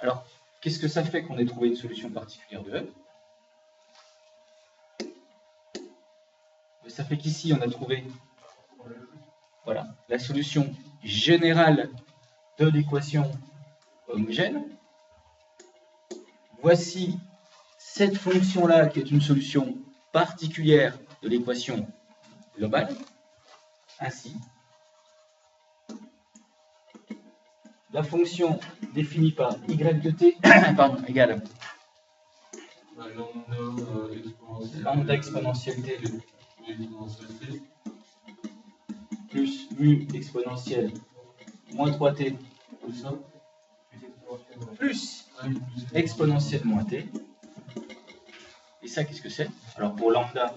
Alors, qu'est-ce que ça fait qu'on ait trouvé une solution particulière de f? Ça fait qu'ici, on a trouvé voilà, la solution générale de l'équation homogène. Voici cette fonction-là qui est une solution particulière de l'équation globale. Ainsi, la fonction définie par y de t pardon, égale lambda exponentielle t plus mu exponentielle moins 3t plus exponentielle moins t. Et ça, qu'est-ce que c'est? Alors pour lambda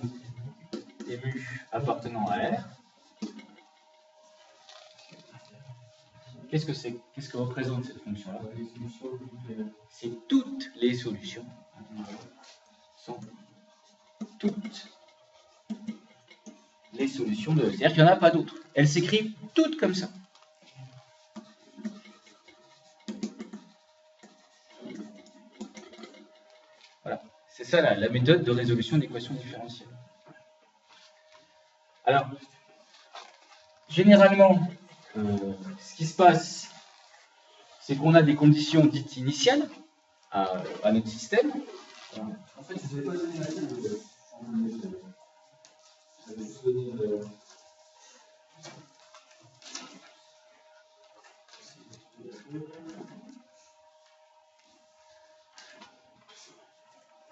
et mu appartenant à R, qu'est-ce que c'est? Qu'est-ce que représente cette fonction-là? C'est toutes les solutions. Sont toutes les solutions de E. C'est-à-dire qu'il n'y en a pas d'autres. Elles s'écrivent toutes comme ça. Voilà. C'est ça la méthode de résolution d'équations différentielles. Alors, généralement, ce qui se passe, c'est qu'on a des conditions dites initiales à notre système. En fait, je ne vais pas donner la je vais juste donner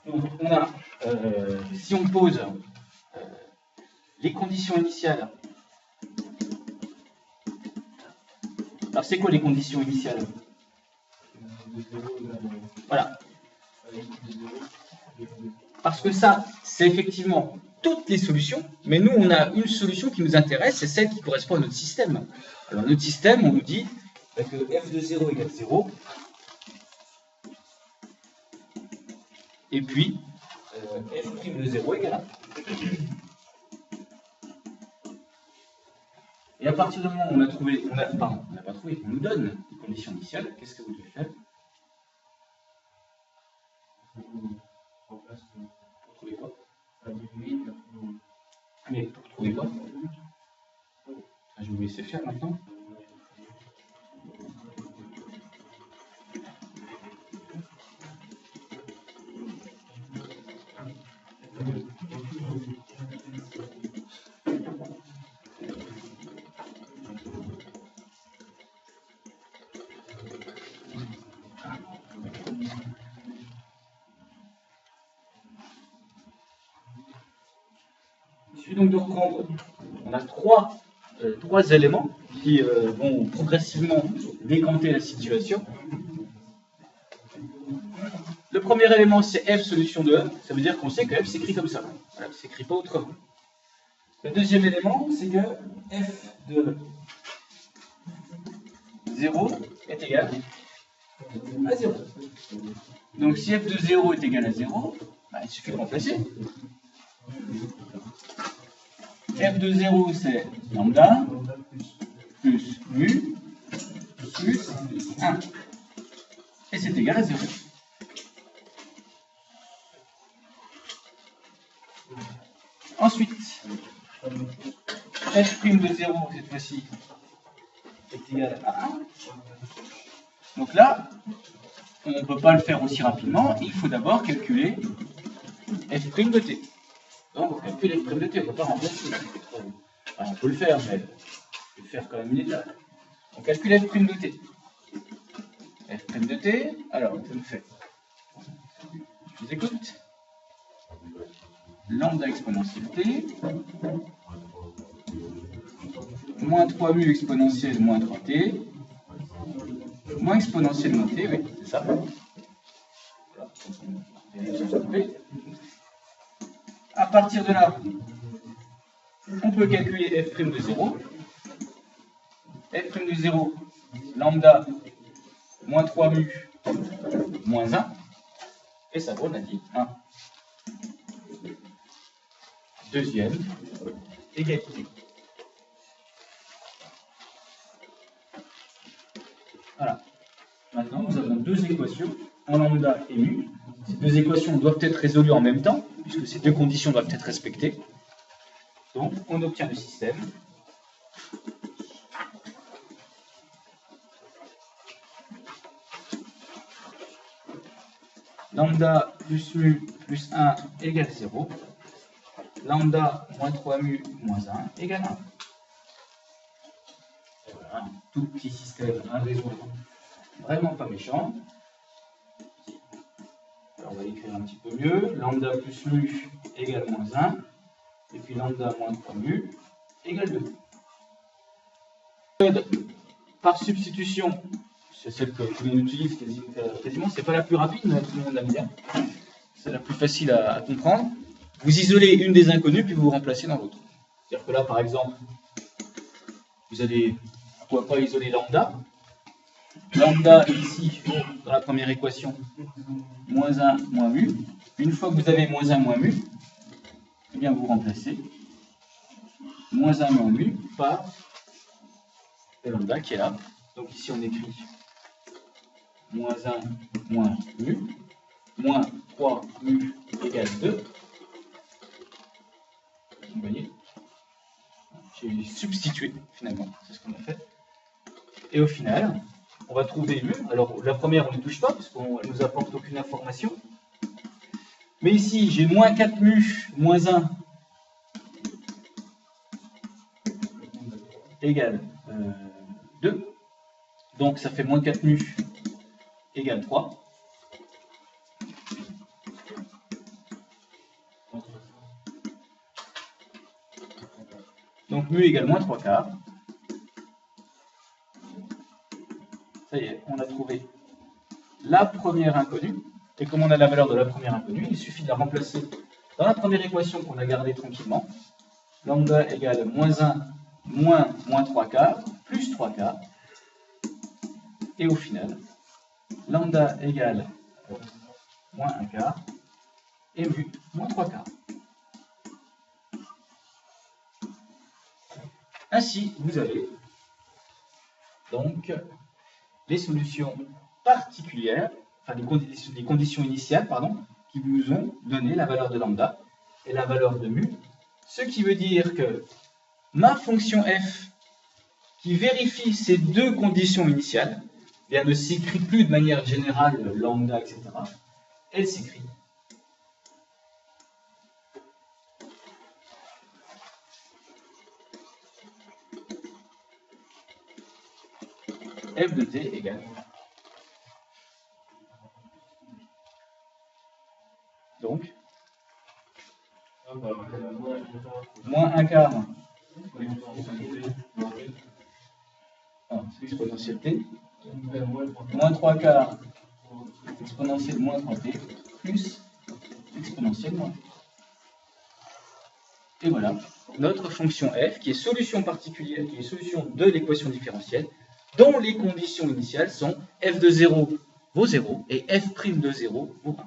Donc, on a, si on pose les conditions initiales. Alors, c'est quoi les conditions initiales? Voilà. Parce que ça, c'est effectivement toutes les solutions, mais nous, on a une solution qui nous intéresse, c'est celle qui correspond à notre système. Alors, notre système, on nous dit que f de 0 égale 0, et puis f' de 0 égale 1. Et à partir du moment où on a trouvé, on n'a pas trouvé, on nous donne les conditions initiales, qu'est-ce que vous devez faire? Pour trouver quoi? Mais pour trouver quoi? Je vais vous laisser faire maintenant. Il suffit donc de reprendre. On a trois éléments qui vont progressivement décanter la situation. Le premier élément, c'est f solution de E. Ça veut dire qu'on sait que f s'écrit comme ça. Voilà, ça s'écrit pas autrement. Le deuxième élément, c'est que f de 0 est égal à 0. Donc si f de 0 est égal à 0, bah, il suffit de remplacer. F de 0, c'est lambda plus mu plus 1. Et c'est égal à 0. Ensuite, f' de 0, cette fois-ci, est égal à 1. Donc là, on ne peut pas le faire aussi rapidement. Il faut d'abord calculer f' de t. Donc, on calcule f' de t, on ne peut pas remplacer. Enfin, on peut le faire, mais il faut le faire quand même une étape. On calcule f' de t. F' de t, alors, ça me fait. Je vous écoute. Lambda exponentielle t, moins 3 mu exponentielle moins 3t, moins exponentielle moins t, oui, c'est ça. À partir de là, on peut calculer f' de 0. F' de 0, lambda, moins 3 mu, moins 1. Et ça vaut, on a dit, 1. Deuxième égalité. Voilà. Maintenant, nous avons deux équations en lambda et mu. Ces deux équations doivent être résolues en même temps, puisque ces deux conditions doivent être respectées. Donc, on obtient le système. Lambda plus mu plus 1 égale 0. Lambda moins 3 mu moins 1 égale 1. Et voilà, un tout petit système à résoudre, vraiment pas méchant. Alors on va l'écrire un petit peu mieux. Lambda plus mu égale moins 1. Et puis lambda moins 3 mu égale 2. Méthode par substitution, c'est celle que tout le monde utilise quasiment, c'est pas la plus rapide, mais tout le monde l'aime bien. C'est la plus facile à comprendre. Vous isolez une des inconnues, puis vous vous remplacez dans l'autre. C'est-à-dire que là, par exemple, vous allez, pourquoi pas isoler lambda. Lambda, ici, dans la première équation, moins 1, moins mu. Une fois que vous avez moins 1, moins mu, eh bien vous remplacez moins 1 moins mu par le lambda qui est là. Donc ici, on écrit moins 1 moins mu, moins 3 mu égale 2. Vous voyez, j'ai substitué finalement, c'est ce qu'on a fait. Et au final, on va trouver mu. Alors la première, on ne touche pas, parce qu'elle ne nous apporte aucune information. Mais ici, j'ai moins 4 mu moins 1 égale 2. Donc ça fait moins 4 mu égale 3. Donc mu égale moins 3 quarts. Ça y est, on a trouvé la première inconnue. Et comme on a la valeur de la première inconnue, il suffit de la remplacer dans la première équation qu'on a gardée tranquillement. Lambda égale moins 1 moins 3 quarts plus 3 quarts. Et au final, lambda égale moins 1 quart et mu moins 3 quarts. Ainsi, vous avez donc les solutions particulières, enfin les conditions initiales, pardon, qui vous ont donné la valeur de lambda et la valeur de mu, ce qui veut dire que ma fonction f qui vérifie ces deux conditions initiales, eh bien, ne s'écrit plus de manière générale lambda, etc. Elle s'écrit f de t égale donc moins 1 quart exponentielle t moins 3 quarts exponentielle moins 3t plus exponentielle moins. Et voilà notre fonction f qui est solution particulière, qui est solution de l'équation différentielle dont les conditions initiales sont f de 0 vaut 0 et f' de 0 vaut 1.